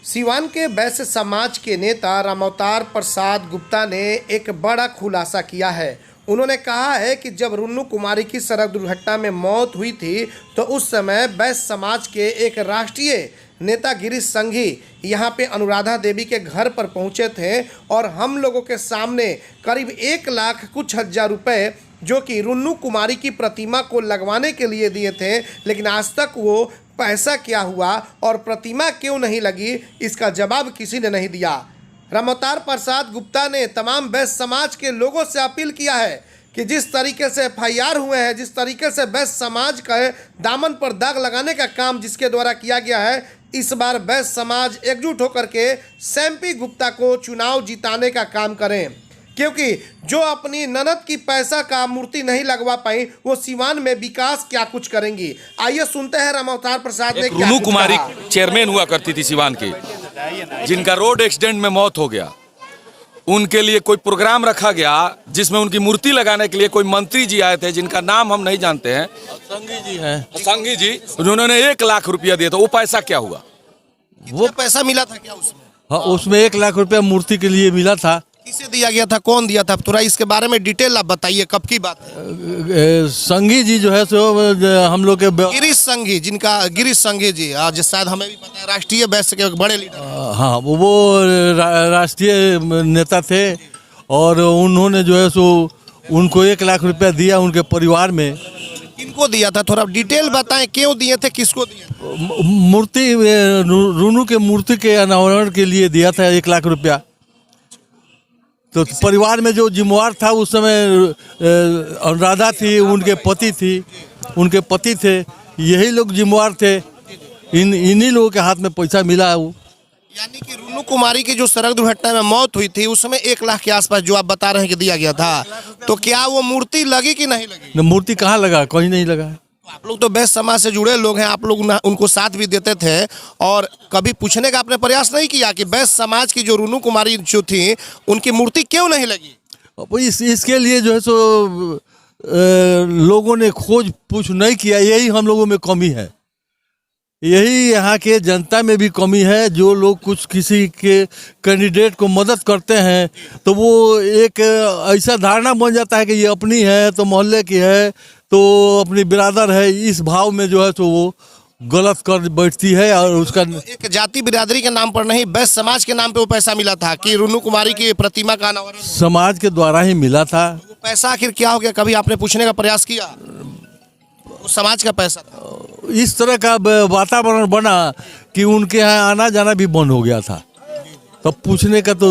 सिवान के वैश्य समाज के नेता रामावतार प्रसाद गुप्ता ने एक बड़ा खुलासा किया है। उन्होंने कहा है कि जब रुन्नू कुमारी की सड़क दुर्घटना में मौत हुई थी तो उस समय वैश्य समाज के एक राष्ट्रीय नेता गिरीश संघी यहाँ पे अनुराधा देवी के घर पर पहुँचे थे और हम लोगों के सामने करीब 1 लाख कुछ हजार रुपए जो कि रुन्नू कुमारी की प्रतिमा को लगवाने के लिए दिए थे, लेकिन आज तक वो पैसा क्या हुआ और प्रतिमा क्यों नहीं लगी, इसका जवाब किसी ने नहीं दिया। रामावतार प्रसाद गुप्ता ने तमाम वैश्य समाज के लोगों से अपील किया है कि जिस तरीके से FIR हुए हैं, जिस तरीके से वैश्य समाज का दामन पर दाग लगाने का काम जिसके द्वारा किया गया है, इस बार वैश्य समाज एकजुट होकर के सैम्पी गुप्ता को चुनाव जिताने का काम करें, क्योंकि जो अपनी ननद की पैसा का मूर्ति नहीं लगवा पाई वो सिवान में विकास क्या कुछ करेंगी। आइए सुनते हैं रामावतार प्रसाद ने। रुन्नू कुमारी चेयरमैन हुआ करती थी सिवान की, जिनका रोड एक्सीडेंट में मौत हो गया, उनके लिए कोई प्रोग्राम रखा गया जिसमें उनकी मूर्ति लगाने के लिए कोई मंत्री जी आए थे जिनका नाम हम नहीं जानते हैं। संघी जी हैं। संघी जी, उन्होंने 1 लाख रुपया दिया था। वो पैसा क्या हुआ? वो पैसा मिला था क्या उसमें? हाँ, उसमें 1 लाख रुपया मूर्ति के लिए मिला था। किसे दिया गया था, कौन दिया था? थोड़ा इसके बारे में डिटेल आप बताइए, कब की बात है? संघी जी जो है सो हम लोग के गिरीश संघी, जिनका गिरीश संघी जी आज शायद हमें भी पता है राष्ट्रीय वैश्य के बड़े लीडर। हाँ, वो राष्ट्रीय नेता थे और उन्होंने जो है सो उनको 1 लाख रुपया दिया उनके परिवार में। किनको दिया था, थोड़ा डिटेल बताएं, क्यों दिए थे, किसको दिए? मूर्ति रुन्नू के मूर्ति के अनावरण के लिए दिया था 1 लाख रुपया। तो परिवार में जो जिम्मेवार था उस समय अनुराधा थी, उनके पति थे, यही लोग जिम्मेवार थे। इन्हीं लोगों के हाथ में पैसा मिला है। वो यानी कि रुन्नू कुमारी की जो सड़क दुर्घटना में मौत हुई थी उसमें 1 लाख के आसपास जो आप बता रहे हैं कि दिया गया था, तो क्या वो मूर्ति लगी कि नहीं लगी? मूर्ति कहाँ लगा, कहीं नहीं लगा। आप लोग तो वैश्य समाज से जुड़े लोग हैं, आप लोग उनको साथ भी देते थे और कभी पूछने का आपने प्रयास नहीं किया कि वैश्य समाज की जो रुन्नू कुमारी जो थी उनकी मूर्ति क्यों नहीं लगी? इसके लिए जो है सो लोगों ने खोज पूछ नहीं किया। यही हम लोगों में कमी है, यही यहाँ के जनता में भी कमी है। जो लोग कुछ किसी के कैंडिडेट को मदद करते हैं तो वो एक ऐसा धारणा बन जाता है कि ये अपनी है तो मोहल्ले की है तो अपनी बिरादर है। इस भाव में जो है तो वो गलत कर बैठती है और उसका तो एक जाति बिरादरी के नाम पर नहीं, वैश्य समाज के नाम पे वो पैसा मिला था कि रुन्नू कुमारी की प्रतिमा का अनावरण समाज के द्वारा ही मिला था। वो पैसा आखिर क्या हो गया, कभी आपने पूछने का प्रयास किया? वो समाज का पैसा था। इस तरह का वातावरण बना कि उनके यहाँ आना जाना भी बंद हो गया था, तब पूछने का तो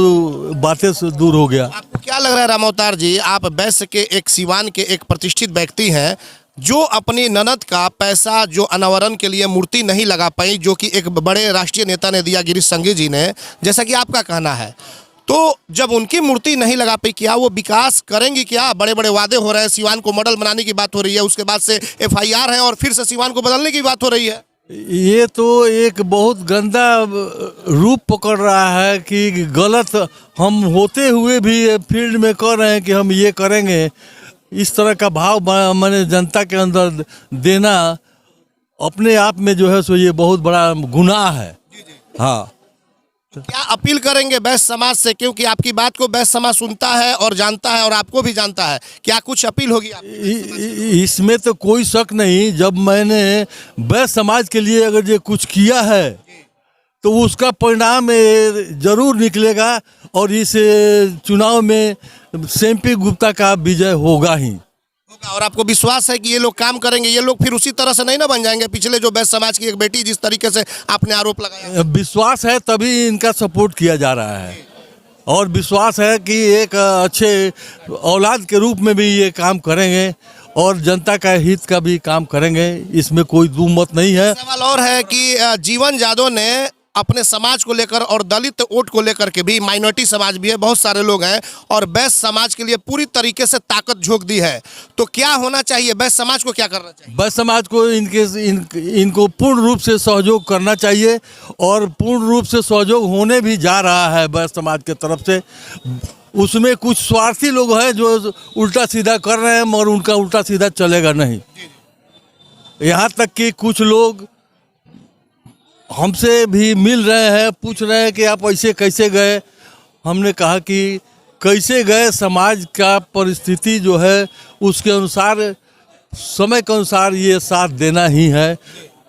बातें से दूर हो गया। आपको क्या लग रहा है रामावतार जी, आप वैश्य के एक सिवान के एक प्रतिष्ठित व्यक्ति हैं जो अपनी ननद का पैसा जो अनावरण के लिए मूर्ति नहीं लगा पाई, जो कि एक बड़े राष्ट्रीय नेता ने दिया, गिरीश संघी जी ने, जैसा कि आपका कहना है, तो जब उनकी मूर्ति नहीं लगा पाई क्या वो विकास करेंगी? क्या बड़े बड़े वादे हो रहे हैं, सिवान को मॉडल बनाने की बात हो रही है, उसके बाद से FIR है और फिर से सिवान को बदलने की बात हो रही है। ये तो एक बहुत गंदा रूप पकड़ रहा है कि गलत हम होते हुए भी फील्ड में कर रहे हैं कि हम ये करेंगे। इस तरह का भाव मैंने जनता के अंदर देना अपने आप में जो है सो ये बहुत बड़ा गुनाह है। हाँ, क्या अपील करेंगे वैश्य समाज से, क्योंकि आपकी बात को वैश्य समाज सुनता है और जानता है और आपको भी जानता है, क्या कुछ अपील होगी आपकी? इसमें तो कोई शक नहीं। जब मैंने वैश्य समाज के लिए अगर ये कुछ किया है तो उसका परिणाम जरूर निकलेगा और इस चुनाव में सैम्पी गुप्ता का विजय होगा ही। और आपको विश्वास है कि ये लोग काम करेंगे? ये लोग फिर उसी तरह से नहीं ना बन जाएंगे पिछले जो वैश्य समाज की एक बेटी जिस तरीके से आपने आरोप लगाया? विश्वास है तभी इनका सपोर्ट किया जा रहा है और विश्वास है कि एक अच्छे औलाद के रूप में भी ये काम करेंगे और जनता का हित का भी काम करेंगे, इसमें कोई दो मत नहीं है। सवाल और है कि जीवन जादव ने अपने समाज को लेकर और दलित वोट को लेकर के भी, माइनॉरिटी समाज भी है, बहुत सारे लोग हैं, और वैश्य समाज के लिए पूरी तरीके से ताकत झोंक दी है, तो क्या होना चाहिए? वैश्य समाज को क्या करना चाहिए? वैश्य समाज को इनको पूर्ण रूप से सहयोग करना चाहिए और पूर्ण रूप से सहयोग होने भी जा रहा है वैश्य समाज के तरफ से। उसमें कुछ स्वार्थी लोग हैं जो उल्टा सीधा कर रहे हैं मगर उनका उल्टा सीधा चलेगा नहीं। यहाँ तक कि कुछ लोग हमसे भी मिल रहे हैं, पूछ रहे हैं कि आप ऐसे कैसे गए। हमने कहा कि कैसे गए, समाज का परिस्थिति जो है उसके अनुसार, समय के अनुसार ये साथ देना ही है।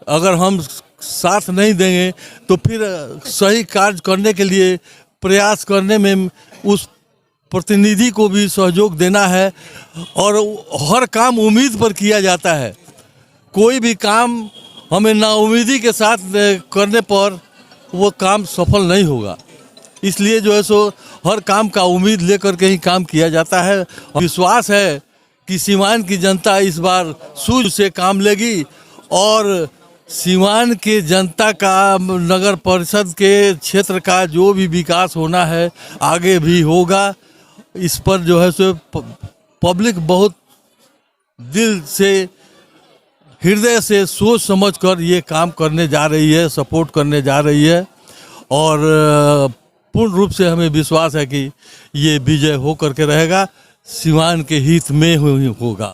अगर हम साथ नहीं देंगे तो फिर सही कार्य करने के लिए प्रयास करने में उस प्रतिनिधि को भी सहयोग देना है। और हर काम उम्मीद पर किया जाता है, कोई भी काम हमें नाउम्मीदी के साथ करने पर वो काम सफल नहीं होगा। इसलिए जो है सो हर काम का उम्मीद लेकर के ही काम किया जाता है। विश्वास है कि सीवान की जनता इस बार सूझ से काम लेगी और सीवान के जनता का, नगर परिषद के क्षेत्र का जो भी विकास होना है आगे भी होगा। इस पर जो है सो पब्लिक बहुत दिल से, हृदय से सोच समझकर ये काम करने जा रही है, सपोर्ट करने जा रही है। और पूर्ण रूप से हमें विश्वास है कि ये विजय हो करके रहेगा, सीवान के हित में ही होगा।